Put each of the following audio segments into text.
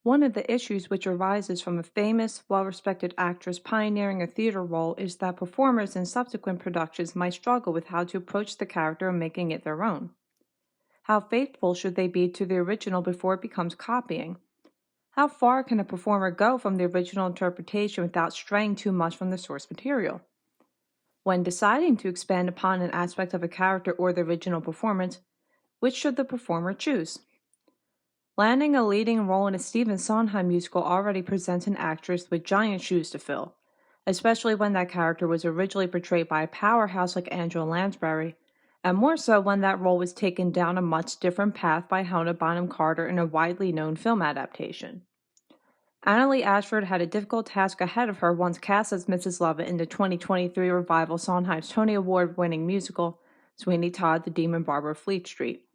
One of the issues which arises from a famous, well-respected actress pioneering a theater role is that performers in subsequent productions might struggle with how to approach the character and making it their own. How faithful should they be to the original before it becomes copying? How far can a performer go from the original interpretation without straying too much from the source material? When deciding to expand upon an aspect of a character or the original performance, which should the performer choose? Landing a leading role in a Stephen Sondheim musical already presents an actress with giant shoes to fill, especially when that character was originally portrayed by a powerhouse like Angela Lansbury, and more so when that role was taken down a much different path by Helena Bonham Carter in a widely known film adaptation. Annaleigh Ashford had a difficult task ahead of her once cast as Mrs. Lovett in the 2023 revival Sondheim's Tony Award-winning musical, Sweeney Todd, the Demon Barber of Fleet Street.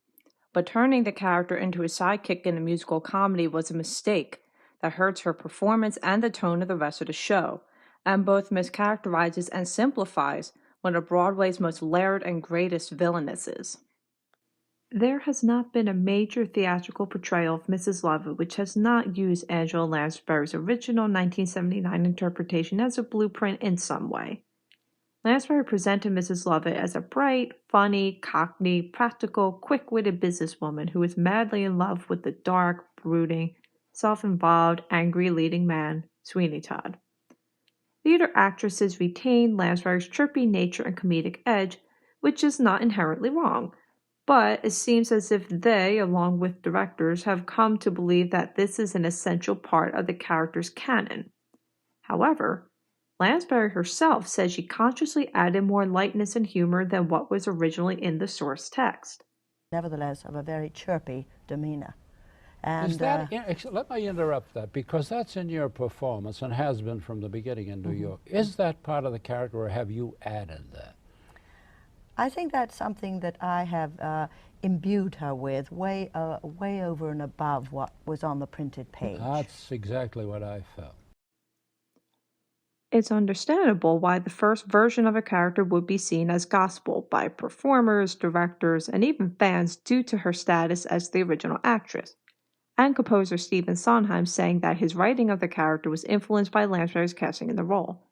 But turning the character into a sidekick in a musical comedy was a mistake that hurts her performance and the tone of the rest of the show, and both mischaracterizes and simplifies one of Broadway's most layered and greatest villainesses. There has not been a major theatrical portrayal of Mrs. Lovett which has not used Angela Lansbury's original 1979 interpretation as a blueprint in some way. Lansbury presented Mrs. Lovett as a bright, funny, cockney, practical, quick-witted businesswoman who was madly in love with the dark, brooding, self-involved, angry leading man, Sweeney Todd. Theater actresses retain Lansbury's chirpy nature and comedic edge, which is not inherently wrong, but it seems as if they, along with directors, have come to believe that this is an essential part of the character's canon. However, Lansbury herself says she consciously added more lightness and humor than what was originally in the source text. Nevertheless, have a very chirpy demeanor. And is that let me interrupt that, because that's in your performance and has been from the beginning in New York. Is that part of the character, or have you added that? I think that's something that I have imbued her with, way over and above what was on the printed page. That's exactly what I felt. It's understandable why the first version of a character would be seen as gospel by performers, directors, and even fans due to her status as the original actress, and composer Stephen Sondheim saying that his writing of the character was influenced by Lansbury's casting in the role.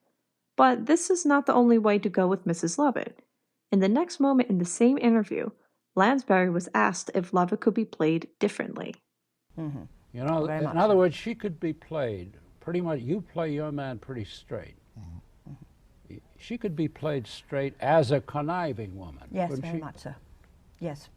But this is not the only way to go with Mrs. Lovett. In the next moment in the same interview, Lansbury was asked if Lovett could be played differently. You know, in other words, she could be played pretty much, you play your man pretty straight. She could be played straight as a conniving woman. Yes, very much so. Yes.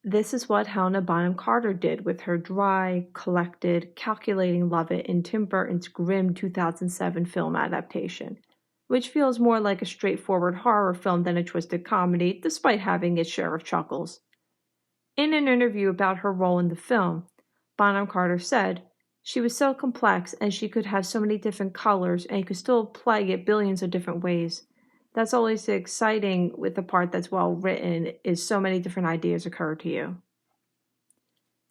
This is what Helena Bonham Carter did with her dry, collected, calculating Lovett in Tim Burton's grim 2007 film adaptation, which feels more like a straightforward horror film than a twisted comedy, despite having its share of chuckles. In an interview about her role in the film, Bonham Carter said, "She was so complex and she could have so many different colors and you could still play it billions of different ways. That's always exciting with the part that's well written, is so many different ideas occur to you."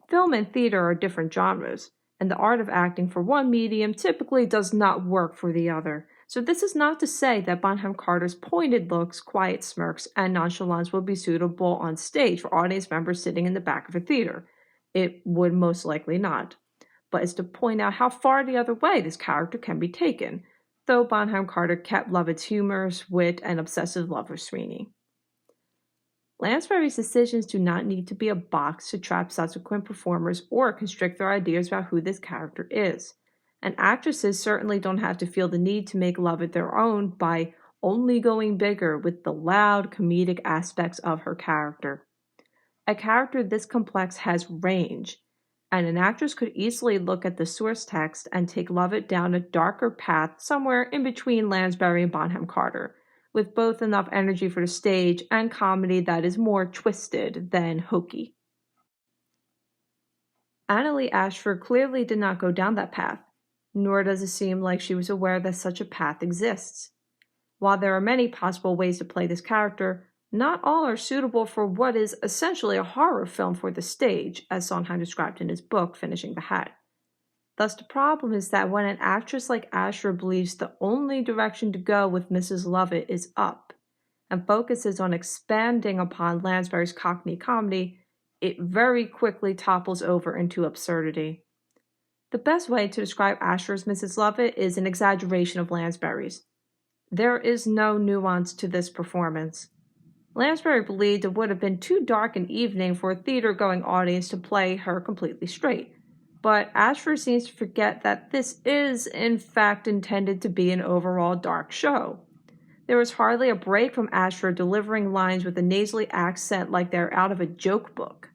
Film and theater are different genres, and the art of acting for one medium typically does not work for the other. So this is not to say that Bonham Carter's pointed looks, quiet smirks, and nonchalance will be suitable on stage for audience members sitting in the back of a theater. It would most likely not. But it's to point out how far the other way this character can be taken, though Bonham Carter kept Lovett's humorous wit and obsessive love of Sweeney. Lansbury's decisions do not need to be a box to trap subsequent performers or constrict their ideas about who this character is. And actresses certainly don't have to feel the need to make Lovett their own by only going bigger with the loud comedic aspects of her character. A character this complex has range, and an actress could easily look at the source text and take Lovett down a darker path somewhere in between Lansbury and Bonham Carter, with both enough energy for the stage and comedy that is more twisted than hokey. Annaleigh Ashford clearly did not go down that path, nor does it seem like she was aware that such a path exists. While there are many possible ways to play this character, not all are suitable for what is essentially a horror film for the stage, as Sondheim described in his book, Finishing the Hat. Thus, the problem is that when an actress like Ashford believes the only direction to go with Mrs. Lovett is up, and focuses on expanding upon Lansbury's Cockney comedy, it very quickly topples over into absurdity. The best way to describe Ashford's Mrs. Lovett is an exaggeration of Lansbury's. There is no nuance to this performance. Lansbury believed it would have been too dark an evening for a theater-going audience to play her completely straight, but Ashford seems to forget that this is, in fact, intended to be an overall dark show. There was hardly a break from Ashford delivering lines with a nasally accent like they're out of a joke book.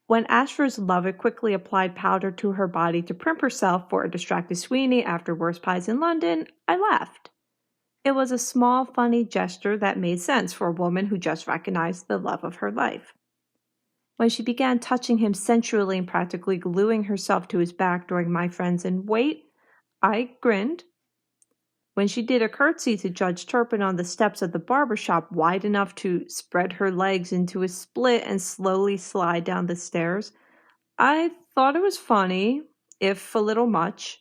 When Ashford's Lovett quickly applied powder to her body to primp herself for a distracted Sweeney after Worst Pies in London, I laughed. It was a small, funny gesture that made sense for a woman who just recognized the love of her life. When she began touching him sensually and practically gluing herself to his back during My Friends and Wait, I grinned. When she did a curtsy to Judge Turpin on the steps of the barber shop wide enough to spread her legs into a split and slowly slide down the stairs, I thought it was funny, if a little much.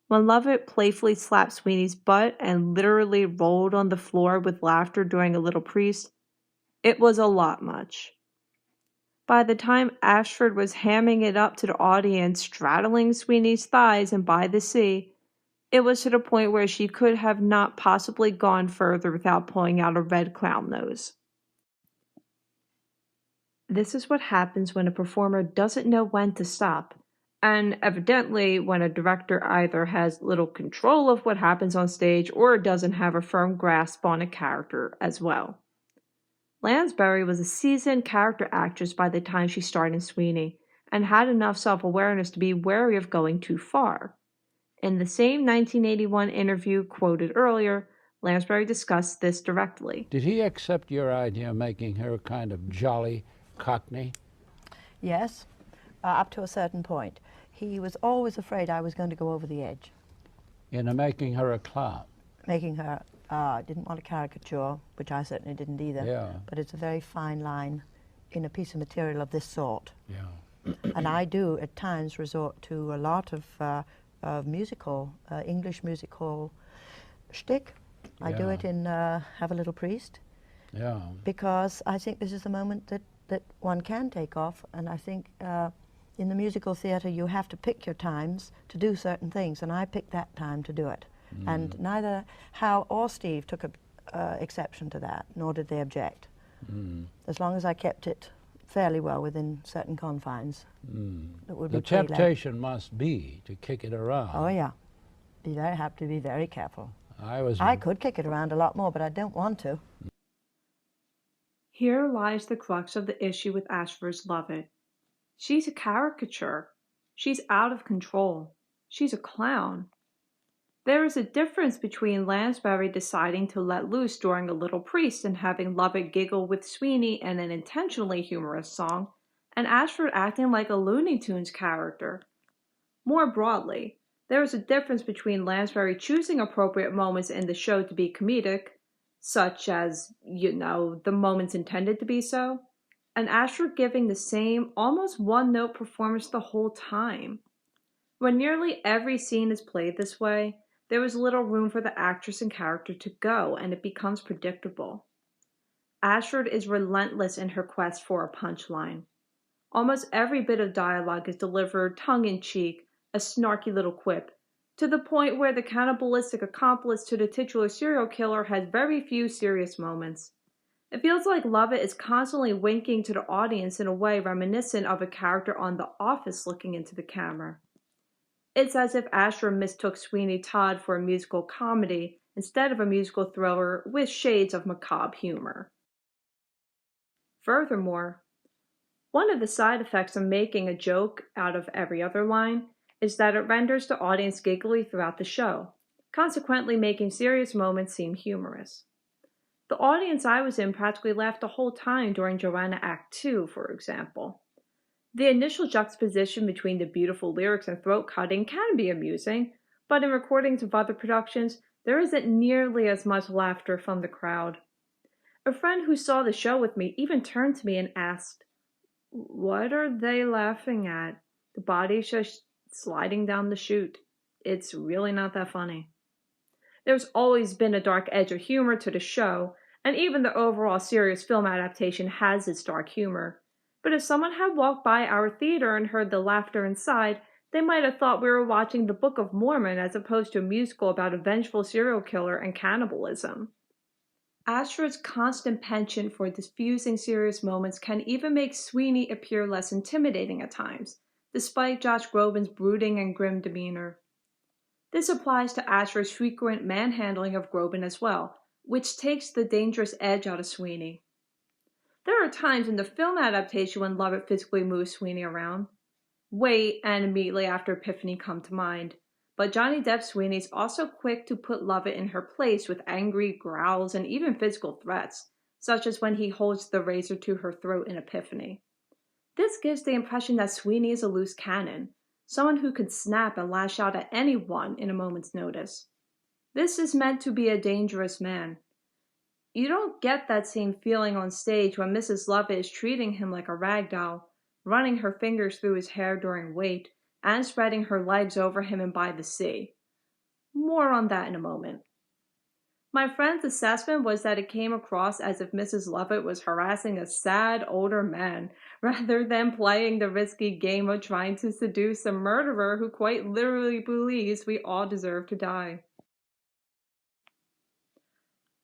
When Lovett playfully slapped Sweeney's butt and literally rolled on the floor with laughter during A Little Priest, it was a lot much. By the time Ashford was hamming it up to the audience, straddling Sweeney's thighs and by the sea, it was to the point where she could have not possibly gone further without pulling out a red clown nose. This is what happens when a performer doesn't know when to stop, and evidently when a director either has little control of what happens on stage or doesn't have a firm grasp on a character as well. Lansbury was a seasoned character actress by the time she starred in Sweeney, and had enough self-awareness to be wary of going too far. In the same 1981 interview quoted earlier, Lansbury discussed this directly. Did he accept your idea of making her kind of jolly Cockney? Yes, up to a certain point. He was always afraid I was going to go over the edge. In making her a clown? Making her, didn't want a caricature, which I certainly didn't either. Yeah. But it's a very fine line in a piece of material of this sort. Yeah. And I do at times resort to a lot of musical, English musical shtick. I do it in Have a Little Priest. Yeah. Because I think this is the moment that one can take off, and I think in the musical theatre you have to pick your times to do certain things, and I picked that time to do it. And neither Hal or Steve took exception to that, nor did they object. As long as I kept it fairly well within certain confines. That would be the temptation must be to kick it around. Oh yeah, have to be very careful. I could kick it around a lot more, but I don't want to. Here lies the crux of the issue with Ashford's Lovett. She's a caricature. She's out of control. She's a clown. There is a difference between Lansbury deciding to let loose during A Little Priest and having Lovett giggle with Sweeney in an intentionally humorous song, and Ashford acting like a Looney Tunes character. More broadly, there is a difference between Lansbury choosing appropriate moments in the show to be comedic, such as, the moments intended to be so, and Ashford giving the same, almost one-note performance the whole time. When nearly every scene is played this way, there is little room for the actress and character to go, and it becomes predictable. Ashford is relentless in her quest for a punchline. Almost every bit of dialogue is delivered tongue-in-cheek, a snarky little quip, to the point where the cannibalistic accomplice to the titular serial killer has very few serious moments. It feels like Lovett is constantly winking to the audience in a way reminiscent of a character on The Office looking into the camera. It's as if Ashford mistook Sweeney Todd for a musical comedy instead of a musical thriller with shades of macabre humor. Furthermore, one of the side effects of making a joke out of every other line is that it renders the audience giggly throughout the show, consequently making serious moments seem humorous. The audience I was in practically laughed the whole time during Joanna Act 2, for example. The initial juxtaposition between the beautiful lyrics and throat cutting can be amusing, but in recordings of other productions, there isn't nearly as much laughter from the crowd. A friend who saw the show with me even turned to me and asked, "What are they laughing at? The body's just sliding down the chute. It's really not that funny." There's always been a dark edge of humor to the show, and even the overall serious film adaptation has its dark humor. but if someone had walked by our theater and heard the laughter inside, they might have thought we were watching the Book of Mormon as opposed to a musical about a vengeful serial killer and cannibalism. Ashford's constant penchant for diffusing serious moments can even make Sweeney appear less intimidating at times, despite Josh Groban's brooding and grim demeanor. This applies to Ashford's frequent manhandling of Groban as well, which takes the dangerous edge out of Sweeney. There are times in the film adaptation when Lovett physically moves Sweeney around. Wait and immediately after Epiphany come to mind, but Johnny Depp Sweeney is also quick to put Lovett in her place with angry growls and even physical threats, such as when he holds the razor to her throat in Epiphany. This gives the impression that Sweeney is a loose cannon, someone who could snap and lash out at anyone in a moment's notice. This is meant to be a dangerous man. You don't get that same feeling on stage when Mrs. Lovett is treating him like a rag doll, running her fingers through his hair during wait, and spreading her legs over him and by the sea. More on that in a moment. My friend's assessment was that it came across as if Mrs. Lovett was harassing a sad older man, rather than playing the risky game of trying to seduce a murderer who quite literally believes we all deserve to die.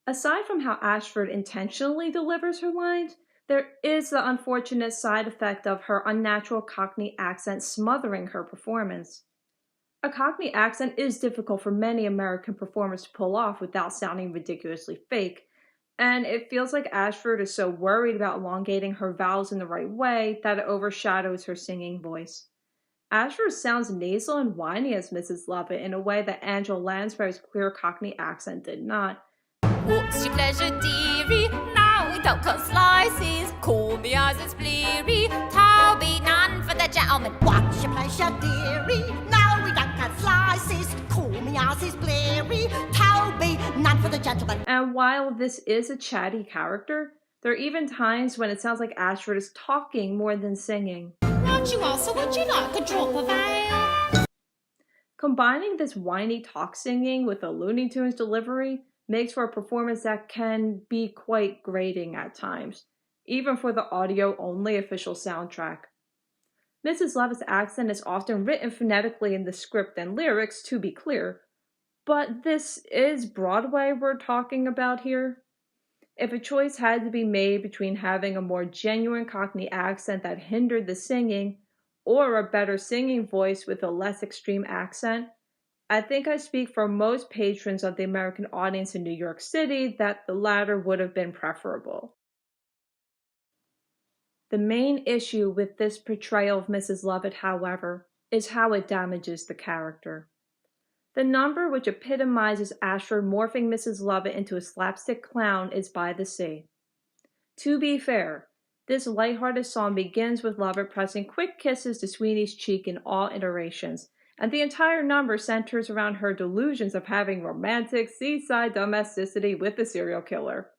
Aside from how Ashford intentionally delivers her lines, there is the unfortunate side effect of her unnatural Cockney accent smothering her performance. A Cockney accent is difficult for many American performers to pull off without sounding ridiculously fake, and it feels like Ashford is so worried about elongating her vowels in the right way that it overshadows her singing voice. Ashford sounds nasal and whiny as Mrs. Lovett in a way that Angela Lansbury's clear Cockney accent did not. What's your pleasure, dearie? Now we don't cut slices. Call me eyes as bleary. Toby, none for the gentleman. What's your pleasure, dearie? Now we don't cut slices. Call me eyes as bleary. Toby, none for the gentleman. And while this is a chatty character, there are even times when it sounds like Ashford is talking more than singing. Would you like a drop of ale? Combining this whiny talk singing with a Looney Tunes delivery makes for a performance that can be quite grating at times, even for the audio-only official soundtrack. Mrs. Lovett's accent is often written phonetically in the script and lyrics, to be clear, but this is Broadway we're talking about here. If a choice had to be made between having a more genuine Cockney accent that hindered the singing, or a better singing voice with a less extreme accent, I think I speak for most patrons of the American audience in New York City that the latter would have been preferable. The main issue with this portrayal of Mrs. Lovett, however, is how it damages the character. The number which epitomizes Ashford morphing Mrs. Lovett into a slapstick clown is By the Sea. To be fair, this lighthearted song begins with Lovett pressing quick kisses to Sweeney's cheek in all iterations, and the entire number centers around her delusions of having romantic seaside domesticity with the serial killer.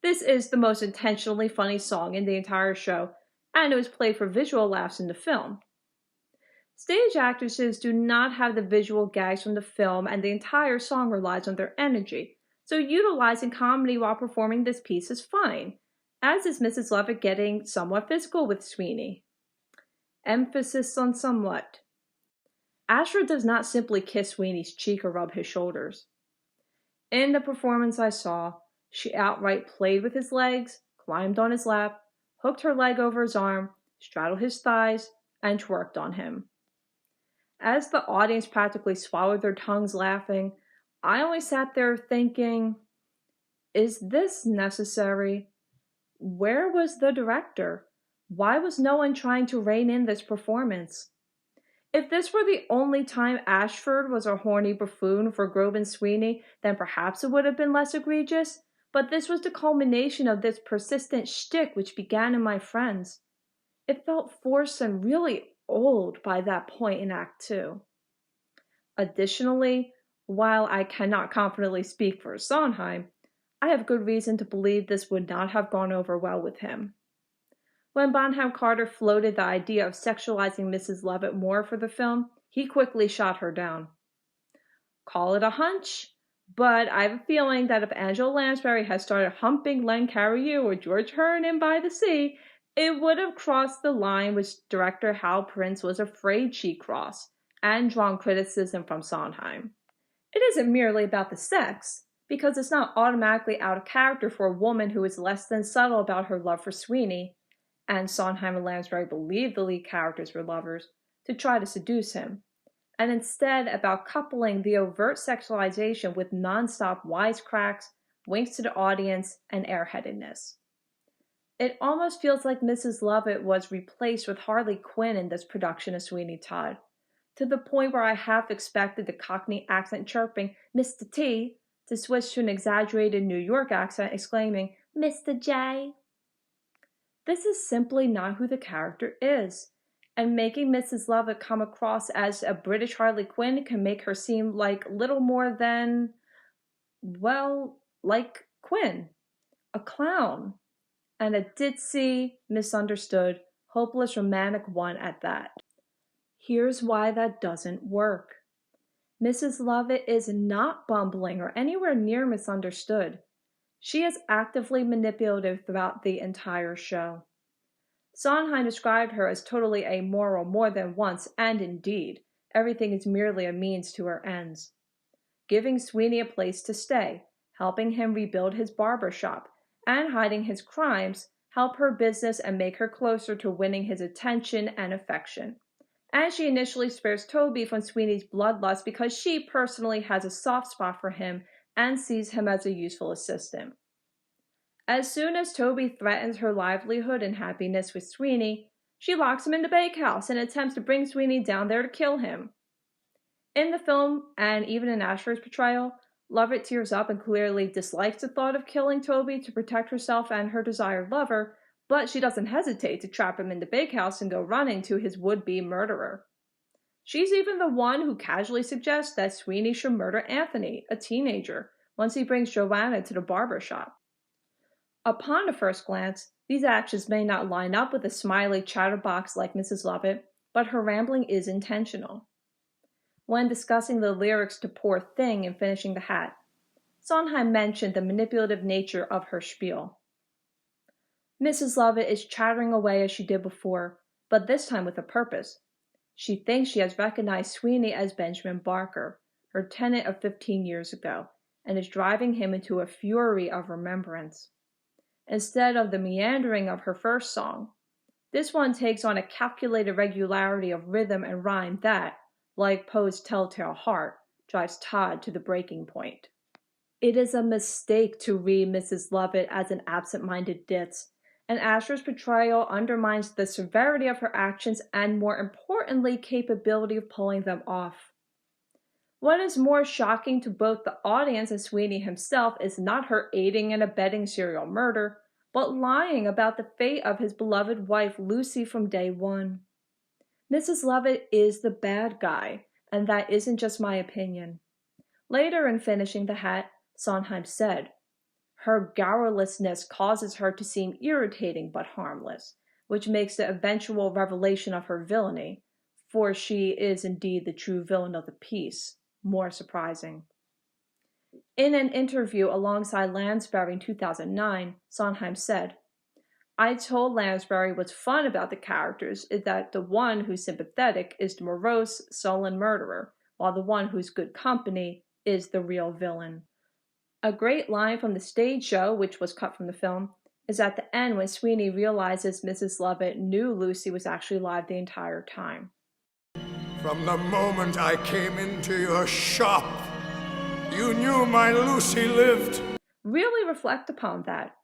This is the most intentionally funny song in the entire show, and it was played for visual laughs in the film. Stage actresses do not have the visual gags from the film, and the entire song relies on their energy, so utilizing comedy while performing this piece is fine, as is Mrs. Lovett getting somewhat physical with Sweeney. Emphasis on somewhat. Ashford does not simply kiss Sweeney's cheek or rub his shoulders. In the performance I saw, she outright played with his legs, climbed on his lap, hooked her leg over his arm, straddled his thighs, and twerked on him. As the audience practically swallowed their tongues laughing, I only sat there thinking, is this necessary? Where was the director? Why was no one trying to rein in this performance? If this were the only time Ashford was a horny buffoon for Groban Sweeney, then perhaps it would have been less egregious, but this was the culmination of this persistent shtick which began in My Friends. It felt forced and really old by that point in Act 2. Additionally, while I cannot confidently speak for Sondheim, I have good reason to believe this would not have gone over well with him. When Bonham Carter floated the idea of sexualizing Mrs. Lovett more for the film, he quickly shot her down. Call it a hunch, but I have a feeling that if Angela Lansbury had started humping Len Cariou or George Hearn in By the Sea, It would have crossed the line which director Hal Prince was afraid she crossed, and drawn criticism from Sondheim. It isn't merely about the sex, because it's not automatically out of character for a woman who is less than subtle about her love for Sweeney, and Sondheim and Lansbury believed the lead characters were lovers, to try to seduce him, and instead about coupling the overt sexualization with non-stop wisecracks, winks to the audience, and airheadedness. It almost feels like Mrs. Lovett was replaced with Harley Quinn in this production of Sweeney Todd, to the point where I half expected the Cockney accent chirping, "Mr. T," to switch to an exaggerated New York accent exclaiming, "Mr. J." This is simply not who the character is, and making Mrs. Lovett come across as a British Harley Quinn can make her seem like little more than, well, like Quinn, a clown, and a ditzy, misunderstood, hopeless romantic one at that. Here's why that doesn't work. Mrs. Lovett is not bumbling or anywhere near misunderstood. She is actively manipulative throughout the entire show. Sondheim described her as totally amoral more than once, and indeed, everything is merely a means to her ends. Giving Sweeney a place to stay, helping him rebuild his barber shop, and hiding his crimes help her business and make her closer to winning his attention and affection. And she initially spares Toby from Sweeney's bloodlust because she personally has a soft spot for him and sees him as a useful assistant. As soon as Toby threatens her livelihood and happiness with Sweeney, she locks him in the bakehouse and attempts to bring Sweeney down there to kill him. In the film, and even in Ashford's portrayal, Lovett tears up and clearly dislikes the thought of killing Toby to protect herself and her desired lover, but she doesn't hesitate to trap him in the bakehouse and go running to his would-be murderer. She's even the one who casually suggests that Sweeney should murder Anthony, a teenager, once he brings Joanna to the barber shop. Upon a first glance, these actions may not line up with a smiley chatterbox like Mrs. Lovett, but her rambling is intentional. When discussing the lyrics to Poor Thing and finishing the hat, Sondheim mentioned the manipulative nature of her spiel. Mrs. Lovett is chattering away as she did before, but this time with a purpose. She thinks she has recognized Sweeney as Benjamin Barker, her tenant of 15 years ago, and is driving him into a fury of remembrance. Instead of the meandering of her first song, this one takes on a calculated regularity of rhythm and rhyme that, like Poe's Telltale Heart, drives Todd to the breaking point. It is a mistake to read Mrs. Lovett as an absent-minded ditz, and Ashford's portrayal undermines the severity of her actions and, more importantly, capability of pulling them off. What is more shocking to both the audience and Sweeney himself is not her aiding and abetting serial murder, but lying about the fate of his beloved wife Lucy from day one. Mrs. Lovett is the bad guy, and that isn't just my opinion. Later in finishing the hat, Sondheim said, "Her garrulousness causes her to seem irritating but harmless, which makes the eventual revelation of her villainy, for she is indeed the true villain of the piece, more surprising." In an interview alongside Lansbury in 2009, Sondheim said, "I told Lansbury what's fun about the characters is that the one who's sympathetic is the morose, sullen murderer, while the one who's good company is the real villain." A great line from the stage show, which was cut from the film, is at the end when Sweeney realizes Mrs. Lovett knew Lucy was actually alive the entire time. "From the moment I came into your shop, you knew my Lucy lived." Really reflect upon that.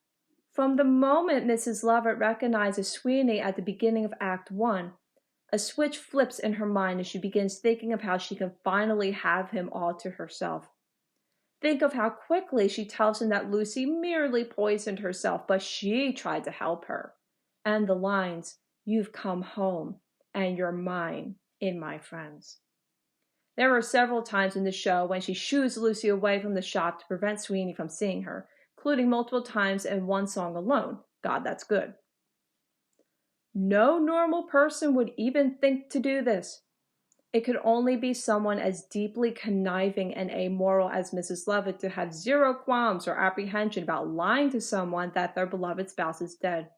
From the moment Mrs. Lovett recognizes Sweeney at the beginning of Act 1, a switch flips in her mind as she begins thinking of how she can finally have him all to herself. Think of how quickly she tells him that Lucy merely poisoned herself, but she tried to help her. And the lines, "You've come home, and you're mine, in my friends." There are several times in the show when she shoos Lucy away from the shop to prevent Sweeney from seeing her, including multiple times in one song alone, "God, That's Good." No normal person would even think to do this. It could only be someone as deeply conniving and amoral as Mrs. Lovett to have zero qualms or apprehension about lying to someone that their beloved spouse is dead.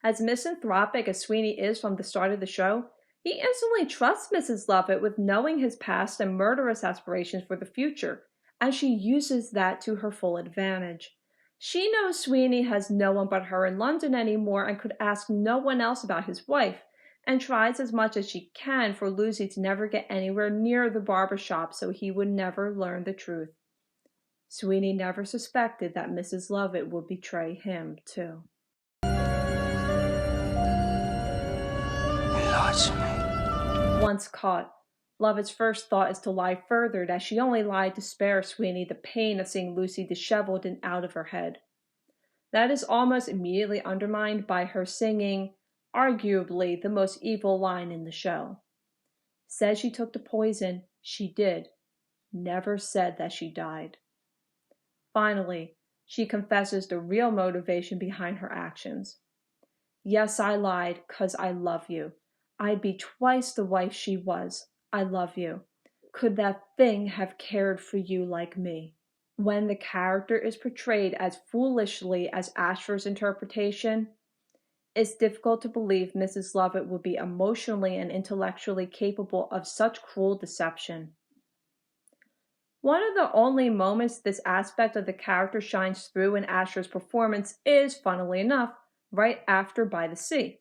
As misanthropic as Sweeney is from the start of the show, he instantly trusts Mrs. Lovett with knowing his past and murderous aspirations for the future, and she uses that to her full advantage. She knows Sweeney has no one but her in London anymore and could ask no one else about his wife, and tries as much as she can for Lucy to never get anywhere near the barber shop so he would never learn the truth. Sweeney never suspected that Mrs. Lovett would betray him, too. Once caught, Lovett's first thought is to lie further that she only lied to spare Sweeney the pain of seeing Lucy disheveled and out of her head. That is almost immediately undermined by her singing, arguably the most evil line in the show. Said she took the poison, she did. Never said that she died. Finally, she confesses the real motivation behind her actions. Yes, I lied, 'cause I love you. I'd be twice the wife she was. I love you. Could that thing have cared for you like me? When the character is portrayed as foolishly as Ashford's interpretation, it's difficult to believe Mrs. Lovett would be emotionally and intellectually capable of such cruel deception. One of the only moments this aspect of the character shines through in Ashford's performance is, funnily enough, right after By the Sea.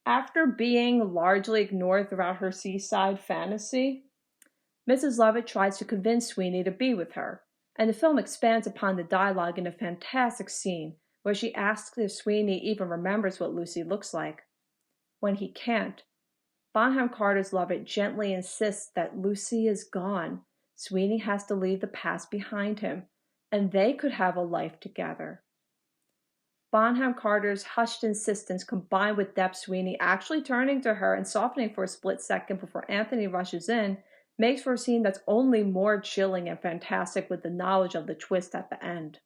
After being largely ignored throughout her seaside fantasy, Mrs. Lovett tries to convince Sweeney to be with her, and the film expands upon the dialogue in a fantastic scene where she asks if Sweeney even remembers what Lucy looks like. When he can't, Bonham Carter's Lovett gently insists that Lucy is gone. Sweeney has to leave the past behind him, and they could have a life together. Bonham Carter's hushed insistence combined with Deb Sweeney actually turning to her and softening for a split second before Anthony rushes in makes for a scene that's only more chilling and fantastic with the knowledge of the twist at the end.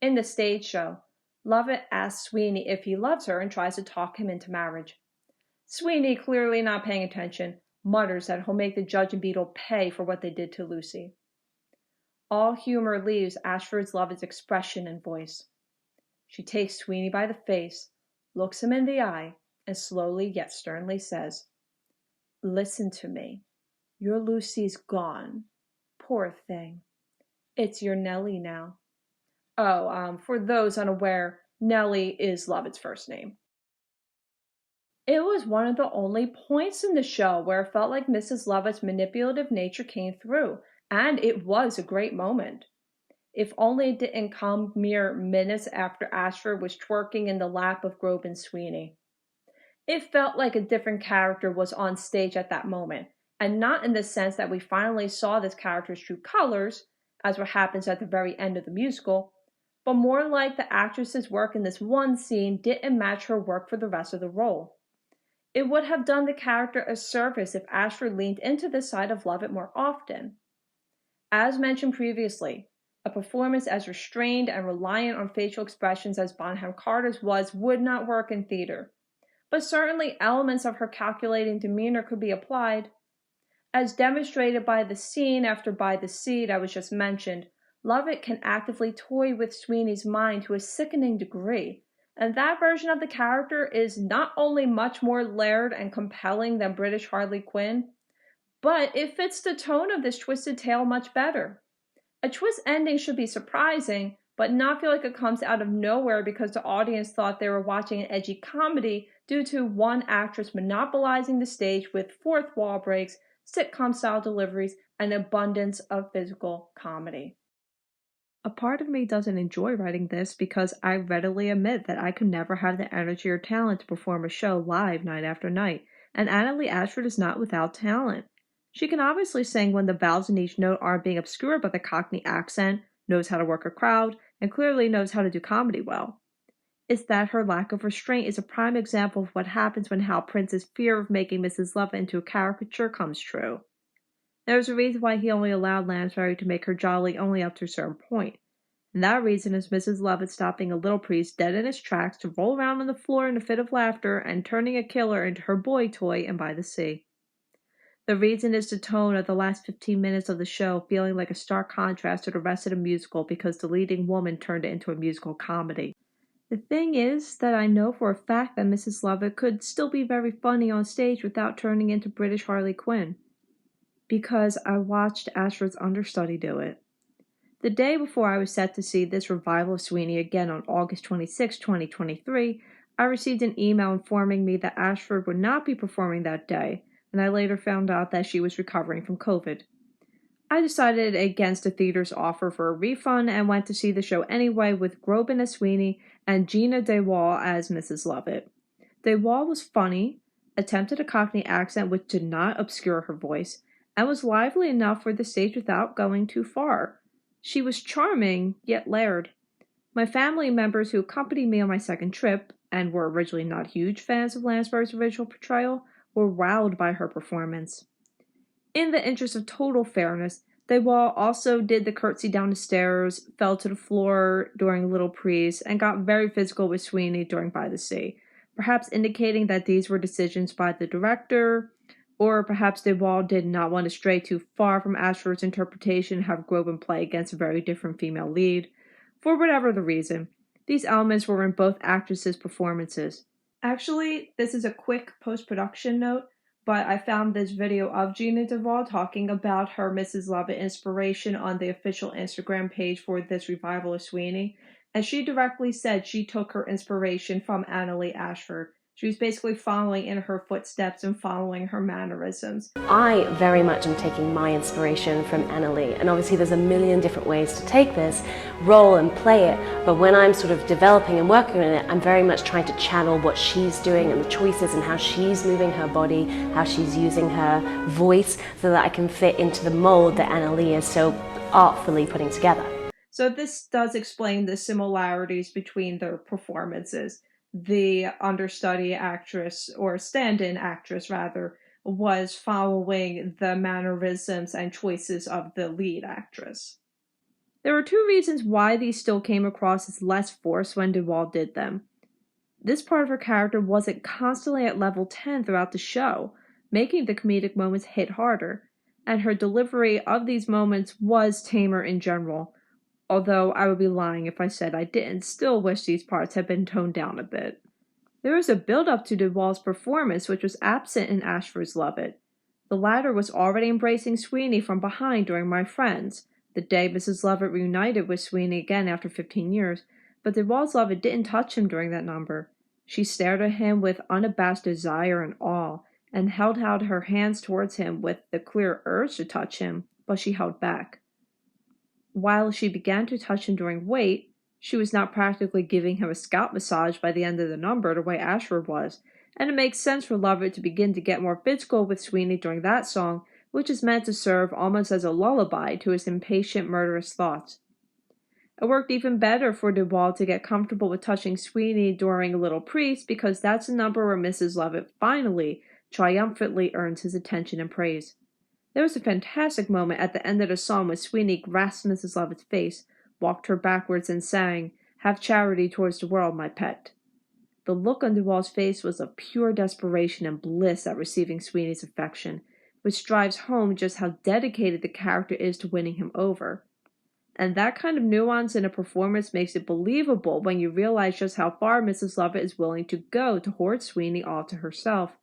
In the stage show, Lovett asks Sweeney if he loves her and tries to talk him into marriage. Sweeney, clearly not paying attention, mutters that he'll make the judge and Beadle pay for what they did to Lucy. All humor leaves Ashford's Lovett's expression and voice. She takes Sweeney by the face, looks him in the eye, and slowly yet sternly says, "Listen to me. Your Lucy's gone. Poor thing. It's your Nellie now." For those unaware, Nellie is Lovett's first name. It was one of the only points in the show where it felt like Mrs. Lovett's manipulative nature came through, and it was a great moment. If only it didn't come mere minutes after Ashford was twerking in the lap of Grove and Sweeney. It felt like a different character was on stage at that moment, and not in the sense that we finally saw this character's true colors, as what happens at the very end of the musical, but more like the actress's work in this one scene didn't match her work for the rest of the role. It would have done the character a service if Ashford leaned into the side of Lovett more often. As mentioned previously, a performance as restrained and reliant on facial expressions as Bonham Carter's would not work in theater, but certainly elements of her calculating demeanor could be applied. As demonstrated by the scene after By the Sea that was just mentioned, Lovett can actively toy with Sweeney's mind to a sickening degree, and that version of the character is not only much more layered and compelling than British Harley Quinn, but it fits the tone of this twisted tale much better. A twist ending should be surprising, but not feel like it comes out of nowhere because the audience thought they were watching an edgy comedy due to one actress monopolizing the stage with fourth wall breaks, sitcom-style deliveries, and abundance of physical comedy. A part of me doesn't enjoy writing this because I readily admit that I could never have the energy or talent to perform a show live night after night, and Annaleigh Ashford is not without talent. She can obviously sing when the vowels in each note aren't being obscured by the Cockney accent, knows how to work a crowd, and clearly knows how to do comedy well. It's that her lack of restraint is a prime example of what happens when Hal Prince's fear of making Mrs. Lovett into a caricature comes true. There's a reason why he only allowed Lansbury to make her jolly only up to a certain point, and that reason is Mrs. Lovett stopping a little priest dead in his tracks to roll around on the floor in a fit of laughter and turning a killer into her boy toy in By the Sea. The reason is the tone of the last 15 minutes of the show feeling like a stark contrast to the rest of the musical because the leading woman turned it into a musical comedy. The thing is that I know for a fact that Mrs. Lovett could still be very funny on stage without turning into British Harley Quinn, because I watched Ashford's understudy do it. The day before I was set to see this revival of Sweeney again on August 26, 2023, I received an email informing me that Ashford would not be performing that day, and I later found out that she was recovering from COVID. I decided against the theater's offer for a refund and went to see the show anyway with Groban as Sweeney and Gina DeWall as Mrs. Lovett. DeWall was funny, attempted a Cockney accent which did not obscure her voice, and was lively enough for the stage without going too far. She was charming, yet layered. My family members who accompanied me on my second trip, and were originally not huge fans of Lansbury's original portrayal, were wowed by her performance. In the interest of total fairness, DeWall also did the curtsy down the stairs, fell to the floor during Little Priest, and got very physical with Sweeney during By the Sea, perhaps indicating that these were decisions by the director, or perhaps DeWall did not want to stray too far from Ashford's interpretation and have Groban play against a very different female lead. For whatever the reason, these elements were in both actresses' performances. Actually, this is a quick post-production note, but I found this video of Gina DeWall talking about her Mrs. Lovett inspiration on the official Instagram page for this revival of Sweeney, and she directly said she took her inspiration from Annaleigh Ashford. She was basically following in her footsteps and following her mannerisms. I very much am taking my inspiration from Annaleigh, and obviously there's a million different ways to take this role and play it, but when I'm sort of developing and working on it, I'm very much trying to channel what she's doing and the choices and how she's moving her body, how she's using her voice, so that I can fit into the mold that Annaleigh is so artfully putting together. So this does explain the similarities between their performances. The understudy actress, or stand-in actress rather, was following the mannerisms and choices of the lead actress. There were two reasons why these still came across as less forced when DeWall did them. This part of her character wasn't constantly at level 10 throughout the show, making the comedic moments hit harder, and her delivery of these moments was tamer in general, although I would be lying if I said I didn't still wish these parts had been toned down a bit. There was a build-up to DeWall's performance which was absent in Ashford's Lovett. The latter was already embracing Sweeney from behind during My Friends, the day Mrs. Lovett reunited with Sweeney again after 15 years, but DeWall's Lovett didn't touch him during that number. She stared at him with unabashed desire and awe, and held out her hands towards him with the clear urge to touch him, but she held back. While she began to touch him during Wait, she was not practically giving him a scalp massage by the end of the number the way Ashford was, and it makes sense for Lovett to begin to get more physical with Sweeney during that song, which is meant to serve almost as a lullaby to his impatient, murderous thoughts. It worked even better for DeWall to get comfortable with touching Sweeney during Little Priest, because that's the number where Mrs. Lovett finally, triumphantly earns his attention and praise. There was a fantastic moment at the end of the song when Sweeney grasped Mrs. Lovett's face, walked her backwards, and sang, "Have charity towards the world, my pet." The look on DeWall's face was of pure desperation and bliss at receiving Sweeney's affection, which drives home just how dedicated the character is to winning him over. And that kind of nuance in a performance makes it believable when you realize just how far Mrs. Lovett is willing to go to hoard Sweeney all to herself.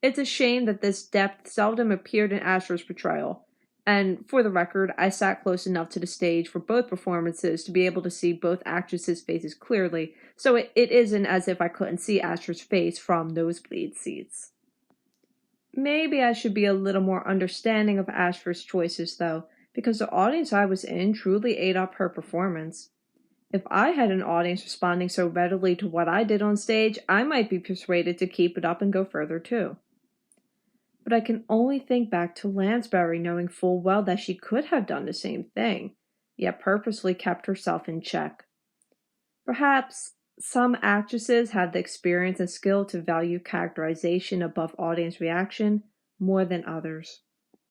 It's a shame that this depth seldom appeared in Ashford's portrayal, and for the record, I sat close enough to the stage for both performances to be able to see both actresses' faces clearly, so it isn't as if I couldn't see Ashford's face from nosebleed seats. Maybe I should be a little more understanding of Ashford's choices, though, because the audience I was in truly ate up her performance. If I had an audience responding so readily to what I did on stage, I might be persuaded to keep it up and go further too. But I can only think back to Lansbury knowing full well that she could have done the same thing, yet purposely kept herself in check. Perhaps some actresses have the experience and skill to value characterization above audience reaction more than others.